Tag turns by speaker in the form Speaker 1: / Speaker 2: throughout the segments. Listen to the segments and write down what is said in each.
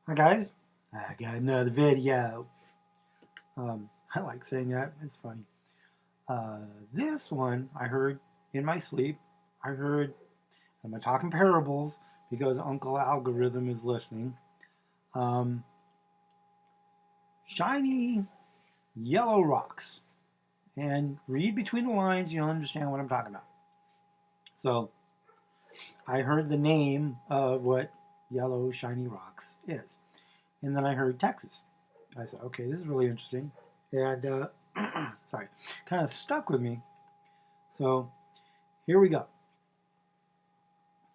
Speaker 1: Hi guys, I got another video. I like saying that, it's funny. Uh, this one I heard in my sleep. I heard, I'm talking parables because Uncle Algorithm is listening. Um, Shiny yellow rocks. And read between the lines, you'll understand what I'm talking about. So I heard the name of what yellow shiny rocks is. And then I heard Texas. I said, okay, this is really interesting. And, sorry, kind of stuck with me. So here we go.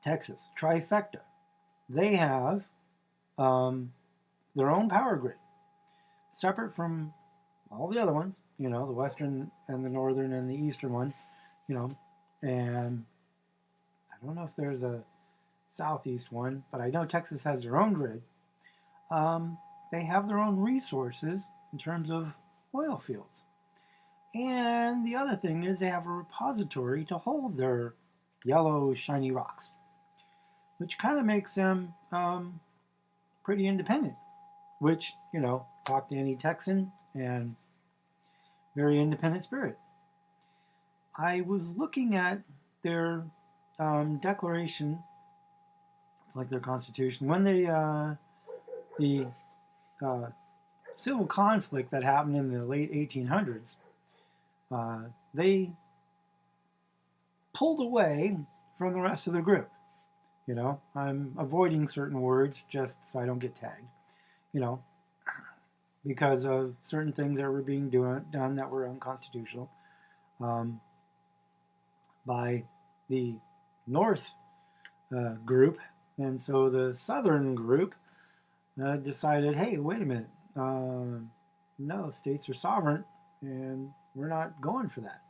Speaker 1: Texas, Trifecta. They have their own power grid, separate from all the other ones, the western and the northern and the eastern one, and I don't know if there's a southeast one, but I know Texas has their own grid. They have their own resources in terms of oil fields. And the other thing is they have a repository to hold their yellow shiny rocks, which kind of makes them pretty independent, which, talk to any Texan and very independent spirit. I was looking at their declaration, it's like their constitution, when the civil conflict that happened in the late 1800s, they pulled away from the rest of the group. I'm avoiding certain words just so I don't get tagged, because of certain things that were being done that were unconstitutional by the North group. And so the Southern group decided, hey, wait a minute, no, states are sovereign, and we're not going for that,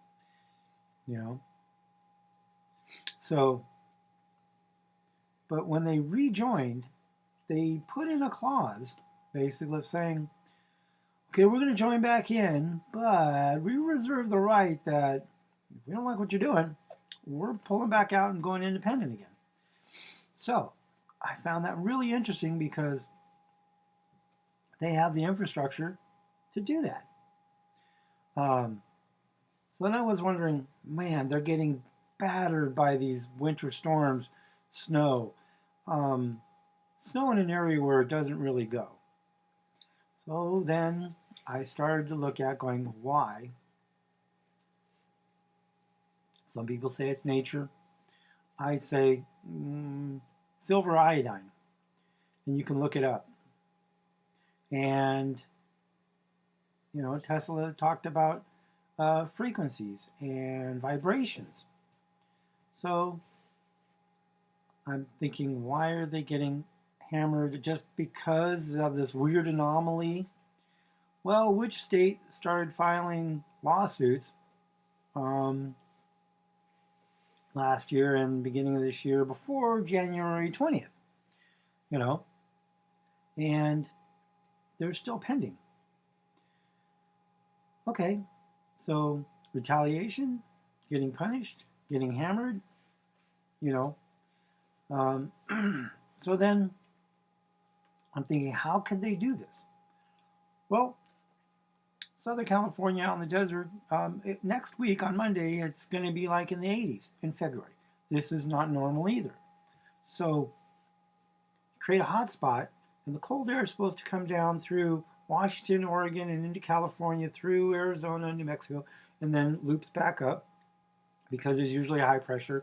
Speaker 1: So, but when they rejoined, they put in a clause, basically saying, okay, we're going to join back in, but we reserve the right that if we don't like what you're doing, we're pulling back out and going independent again. So I found that really interesting because they have the infrastructure to do that. So then I was wondering, man, they're getting battered by these winter storms, snow. Snow in an area where it doesn't really go. So then I started to look at going, why? Some people say it's nature. I'd say silver iodine. And you can look it up. And, Tesla talked about frequencies and vibrations. So I'm thinking, why are they getting hammered just because of this weird anomaly? Well, which state started filing lawsuits last year and beginning of this year before January 20th? And they're still pending. Okay, so retaliation, getting punished, getting hammered, So then I'm thinking, how could they do this? Well, Southern California out in the desert, next week on Monday, it's going to be like in the 80s in February. This is not normal either. So create a hot spot, and the cold air is supposed to come down through Washington, Oregon, and into California, through Arizona, New Mexico, and then loops back up because there's usually a high pressure,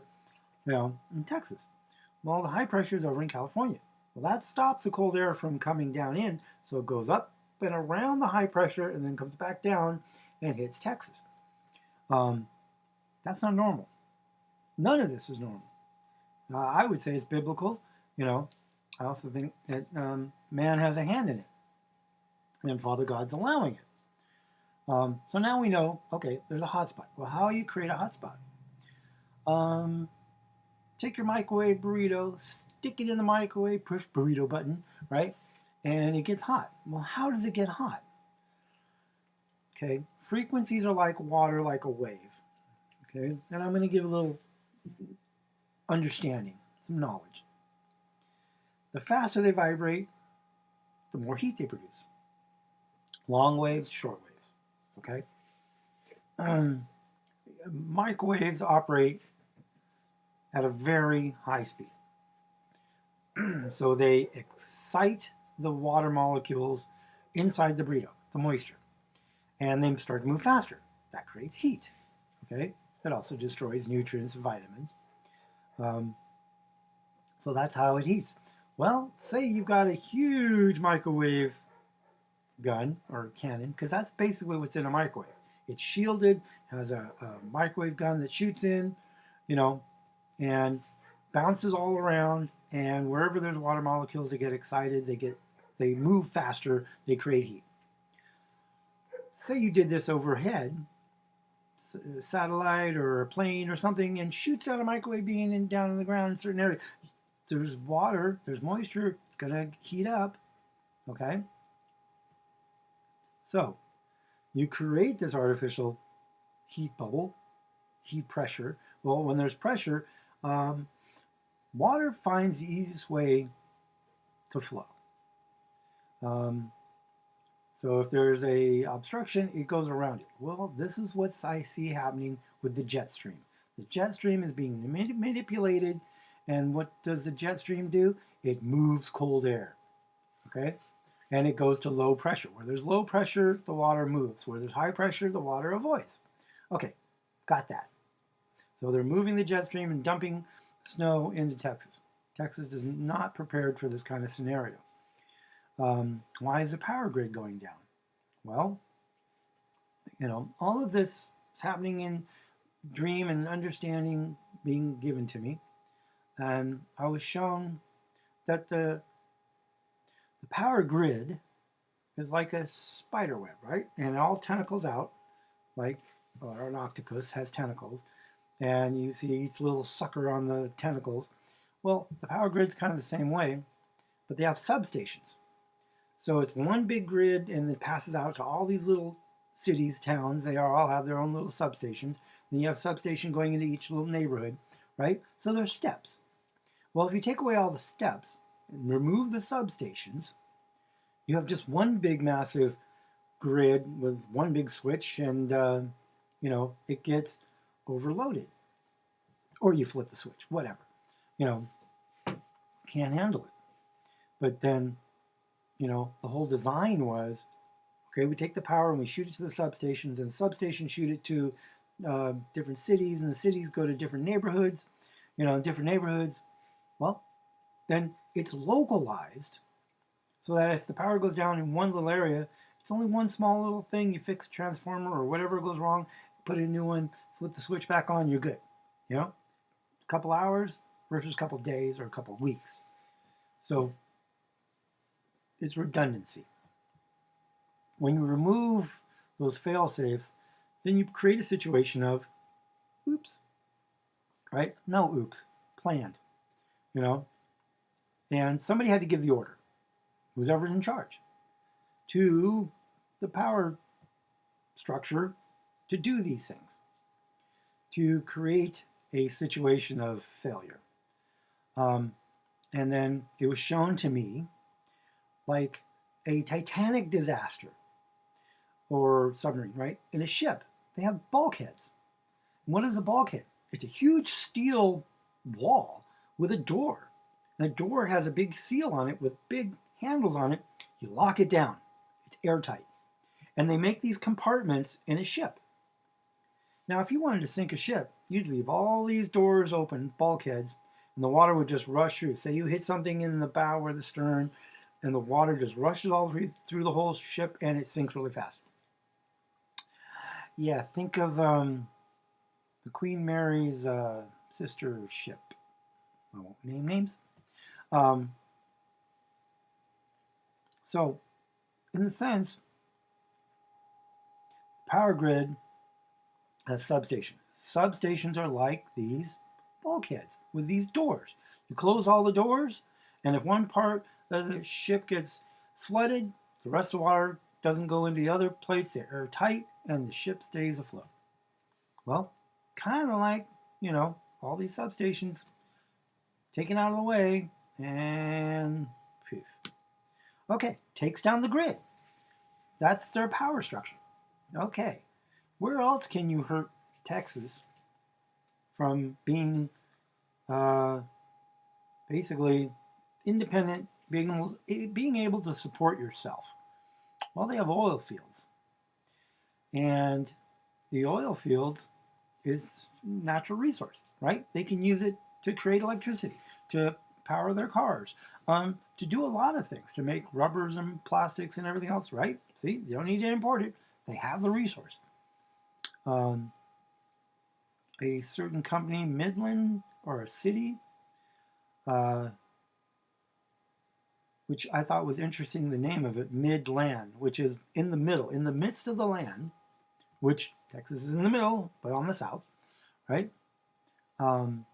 Speaker 1: in Texas. Well, the high pressure is over in California. Well, that stops the cold air from coming down in, so it goes up and around the high pressure and then comes back down and hits Texas. That's not normal. None of this is normal. I would say it's biblical. I also think that man has a hand in it, and Father God's allowing it. So now we know, okay, there's a hotspot. Well, how do you create a hotspot? Take your microwave burrito, stick it in the microwave, push burrito button, right? And it gets hot. Well, how does it get hot? Okay, frequencies are like water, like a wave. Okay, and I'm going to give a little understanding, some knowledge. The faster they vibrate, the more heat they produce. Long waves, short waves, okay? Microwaves operate at a very high speed. So they excite the water molecules inside the burrito, the moisture, and they start to move faster. That creates heat, okay? It also destroys nutrients and vitamins. So that's how it heats. Well, say you've got a huge microwave gun or cannon, because that's basically what's in a microwave. It's shielded, has a microwave gun that shoots in, you know, and bounces all around, and wherever there's water molecules, they get excited, they move faster, they create heat. Say you did this overhead, a satellite or a plane or something, and shoots out a microwave beam and down in the ground in a certain area. There's water, there's moisture, it's gonna heat up, okay? So you create this artificial heat bubble, heat pressure. Well, when there's pressure, water finds the easiest way to flow. So if there's a obstruction, it goes around it. Well, this is what I see happening with the jet stream. The jet stream is being manipulated, and what does the jet stream do? It moves cold air, okay? And it goes to low pressure. Where there's low pressure, the water moves. Where there's high pressure, the water avoids. Okay, got that. So they're moving the jet stream and dumping snow into Texas. Texas is not prepared for this kind of scenario. Why is the power grid going down? Well, you know, all of this is happening in dream and understanding being given to me. And I was shown that the power grid is like a spider web, right? And it all tentacles out, like an octopus has tentacles. And you see each little sucker on the tentacles. Well, the power grid's kind of the same way, but they have substations. So it's one big grid, and it passes out to all these little cities, towns. They all have their own little substations. Then you have substation going into each little neighborhood, right? So there's steps. Well, if you take away all the steps and remove the substations, you have just one big massive grid with one big switch, and you know, it gets overloaded. Or you flip the switch, whatever. You know, can't handle it. But then, you know, the whole design was, okay, we take the power and we shoot it to the substations, and the substations shoot it to different cities, and the cities go to different neighborhoods, you know, different neighborhoods. Well, then it's localized so that if the power goes down in one little area, it's only one small little thing. You fix a transformer or whatever goes wrong, put in a new one, flip the switch back on, you're good. You know, a couple hours versus a couple days or a couple weeks. So it's redundancy. When you remove those fail safes, then you create a situation of oops, right? No oops, planned, you know? And somebody had to give the order, who's ever in charge, to the power structure to do these things, to create a situation of failure. And then it was shown to me like a Titanic disaster or submarine, right? In a ship, they have bulkheads. And what is a bulkhead? It's a huge steel wall with a door. And the door has a big seal on it with big handles on it. You lock it down. It's airtight. And they make these compartments in a ship. Now, if you wanted to sink a ship, you'd leave all these doors open, bulkheads, and the water would just rush through. Say you hit something in the bow or the stern, and the water just rushes all through the whole ship, and it sinks really fast. Yeah, think of the Queen Mary's sister ship. I won't name names. So, in the sense, power grid has substations. Substations are like these bulkheads with these doors. You close all the doors, and if one part of the ship gets flooded, the rest of the water doesn't go into the other plates. They're airtight, and the ship stays afloat. Well, kind of like, you know, all these substations taken out of the way, and poof. Okay, takes down the grid. That's their power structure. Okay, where else can you hurt Texas from being basically independent, being able to support yourself? Well, they have oil fields. And the oil fields is natural resource, right? They can use it to create electricity, to power their cars, to do a lot of things, to make rubbers and plastics and everything else, right? See, you don't need to import it. They have the resource. A certain company, Midland, or a city, which I thought was interesting, the name of it, Midland, which is in the middle, in the midst of the land, which Texas is in the middle, but on the south, right? The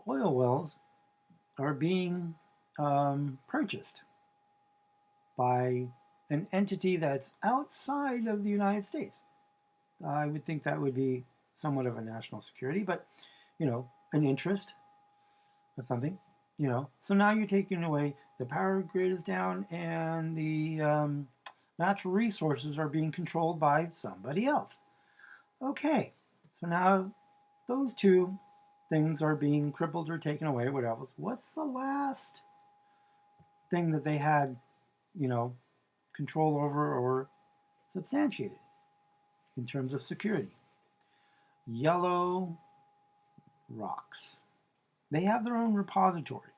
Speaker 1: oil wells are being purchased by an entity that's outside of the United States. I would think that would be somewhat of a national security, but, you know, an interest of something, you know. So now you're taking away, the power grid is down, and the natural resources are being controlled by somebody else. Okay, so now those two things are being crippled or taken away, whatever. What's the last thing that they had, you know, control over or substantiated in terms of security? Yellow rocks. They have their own repository,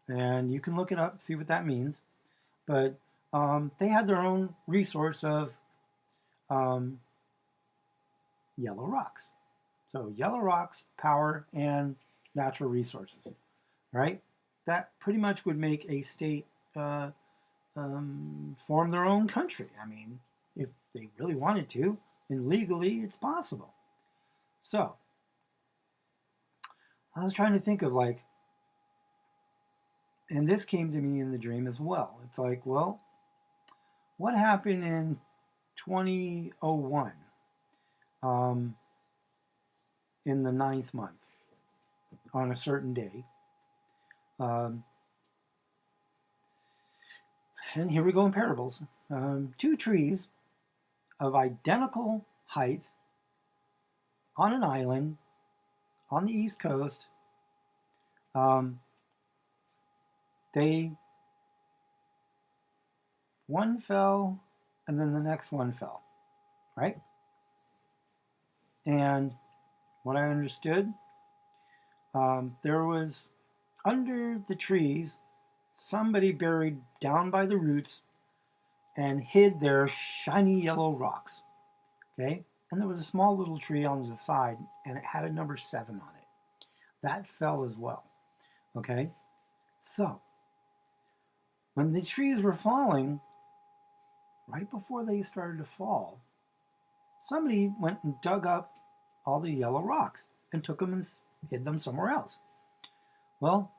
Speaker 1: and you can look it up, see what that means. But they have their own resource of yellow rocks. So yellow rocks, power, and natural resources, right? That pretty much would make a state form their own country. I mean, if they really wanted to, and legally it's possible. So, I was trying to think of like, and this came to me in the dream as well. It's like, well, what happened in 2001 in the 9th month on a certain day? And here we go in parables. 2 trees of identical height on an island on the East Coast. One fell and then the next one fell, right? And what I understood, there was under the trees somebody buried down by the roots and hid their shiny yellow rocks, okay? And there was a small little tree on the side, and it had a number 7 on it. That fell as well, okay? So, when the trees were falling, right before they started to fall, somebody went and dug up all the yellow rocks and took them and hid them somewhere else. Well,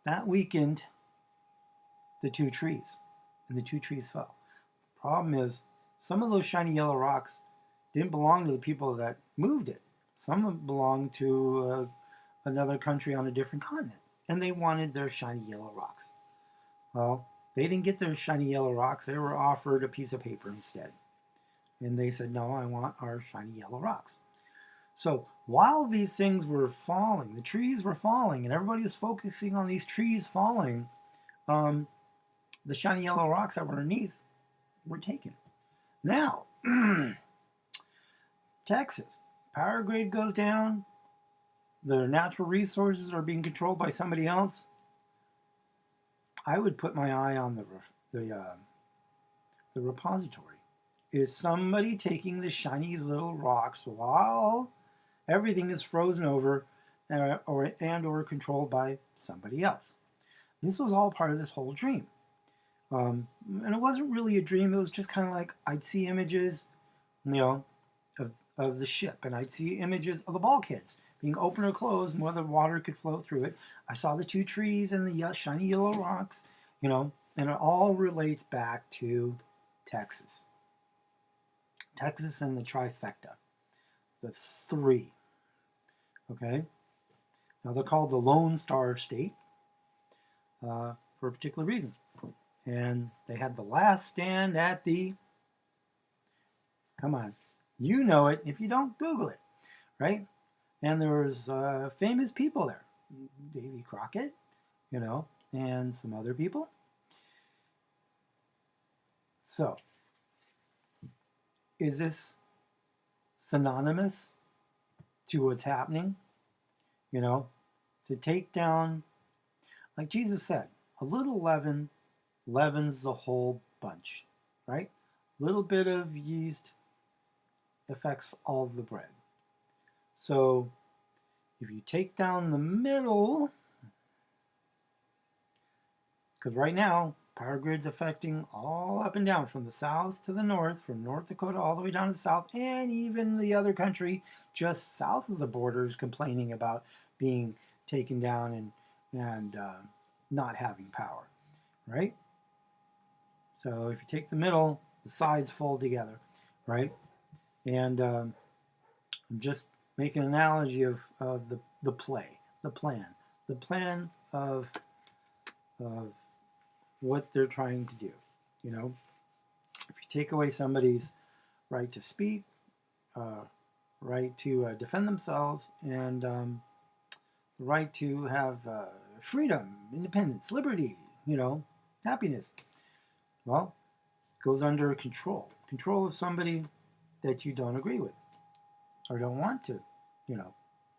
Speaker 1: that weakened the 2 trees, and the 2 trees fell. The problem is, some of those shiny yellow rocks didn't belong to the people that moved it. Some of them belonged to another country on a different continent, and they wanted their shiny yellow rocks. Well, they didn't get their shiny yellow rocks. They were offered a piece of paper instead. And they said, no, I want our shiny yellow rocks. So while these things were falling, the trees were falling, and everybody was focusing on these trees falling, the shiny yellow rocks that were underneath were taken. Now, Texas, power grid goes down, the natural resources are being controlled by somebody else. I would put my eye on the repository. Is somebody taking the shiny little rocks while everything is frozen over or controlled by somebody else? This was all part of this whole dream. And it wasn't really a dream. It was just kind of like I'd see images, you know, of the ship, and I'd see images of the bulkheads being open or closed and whether water could flow through it. I saw the 2 trees and the shiny yellow rocks, you know, and it all relates back to Texas. Texas and the Trifecta, the 3, okay? Now they're called the Lone Star State for a particular reason. And they had the last stand at the, come on, you know it. If you don't, Google it, right? And there was famous people there. Davy Crockett, you know, and some other people. So, is this synonymous to what's happening? You know, to take down, like Jesus said, a little leaven leavens the whole bunch, right? A little bit of yeast affects all of the bread. So if you take down the middle, because right now power grid's affecting all up and down from the south to the north, from North Dakota all the way down to the south, and even the other country just south of the border is complaining about being taken down and not having power, right? So if you take the middle, the sides fold together, right? And I'm just making an analogy of the play, the plan of what they're trying to do. You know, if you take away somebody's right to speak, right to defend themselves, and the right to have freedom, independence, liberty, you know, happiness, well, it goes under control of somebody that you don't agree with or don't want to, you know,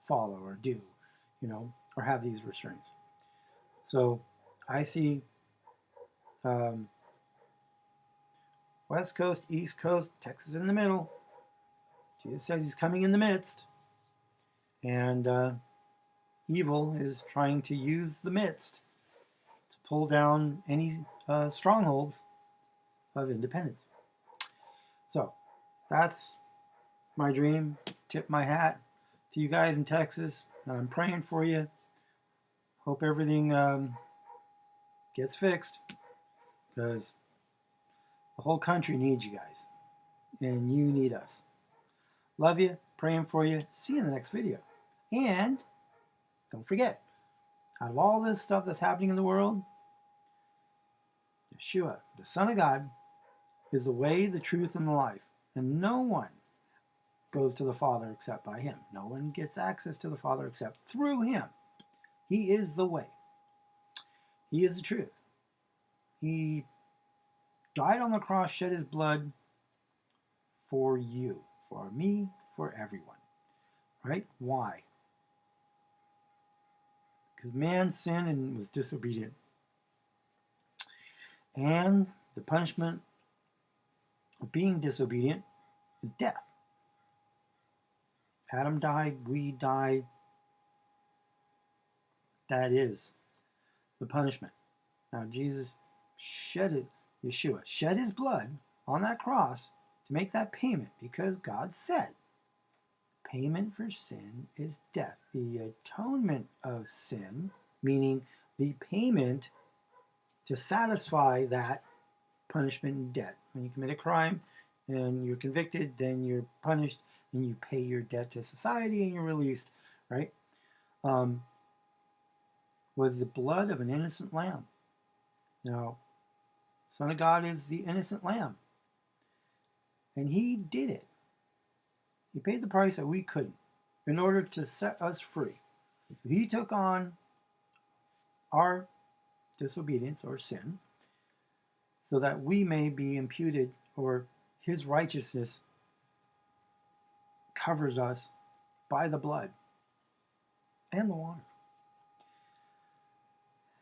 Speaker 1: follow or do, you know, or have these restraints. So I see West Coast, East Coast, Texas in the middle. Jesus says he's coming in the midst. And evil is trying to use the midst to pull down any strongholds of independence. So that's my dream. Tip my hat to you guys in Texas. I'm praying for you. Hope everything gets fixed, because the whole country needs you guys, and you need us. Love you, praying for you. See you in the next video. And don't forget, out of all this stuff that's happening in the world, Yeshua, the Son of God, is the way, the truth, and the life. And no one goes to the Father except by him. No one gets access to the Father except through him. He is the way. He is the truth. He died on the cross, shed his blood for you, for me, for everyone. Right? Why? Because man sinned and was disobedient. And the punishment of being disobedient is death. Adam died, we died. That is the punishment. Now Jesus Yeshua shed his blood on that cross to make that payment, because God said payment for sin is death. The atonement of sin, meaning the payment to satisfy that punishment and debt. When you commit a crime and you're convicted, then you're punished and you pay your debt to society and you're released, right? Was the blood of an innocent lamb. Now, Son of God is the innocent lamb. And he did it. He paid the price that we couldn't in order to set us free. So he took on our disobedience or sin so that we may be imputed, or his righteousness covers us by the blood and the water.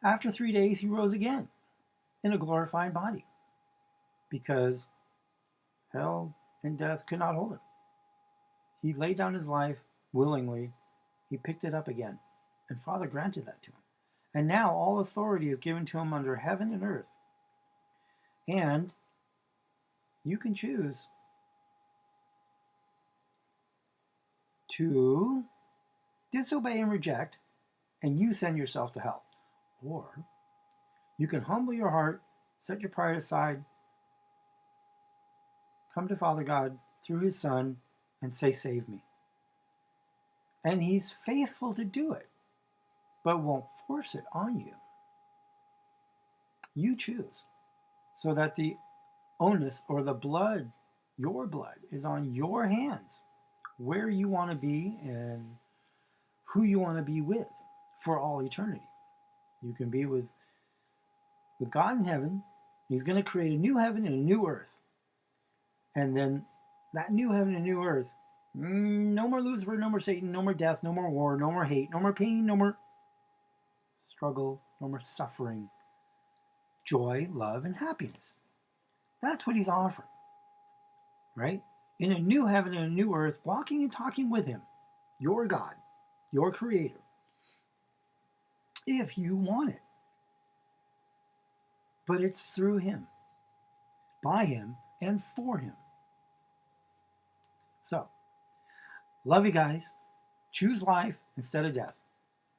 Speaker 1: After 3 days, he rose again in a glorified body, because hell and death could not hold him. He laid down his life willingly. He picked it up again, and Father granted that to him. And now all authority is given to him under heaven and earth. And you can choose to disobey and reject, and you send yourself to hell. Or you can humble your heart, set your pride aside, come to Father God through his Son, and say, save me. And he's faithful to do it. but won't force it on you. You choose, so that the onus or the blood, your blood, is on your hands, where you want to be and who you want to be with for all eternity. You can be with God in heaven. He's going to create a new heaven and a new earth. And then that new heaven and new earth, no more Lucifer, no more Satan, no more death, no more war, no more hate, no more pain, no more struggle, no more suffering. Joy, love, and happiness. That's what he's offering, right? In a new heaven and a new earth, walking and talking with him, your God, your creator, if you want it. But it's through him, by him, and for him. So, love you guys. Choose life instead of death.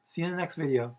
Speaker 1: See you in the next video.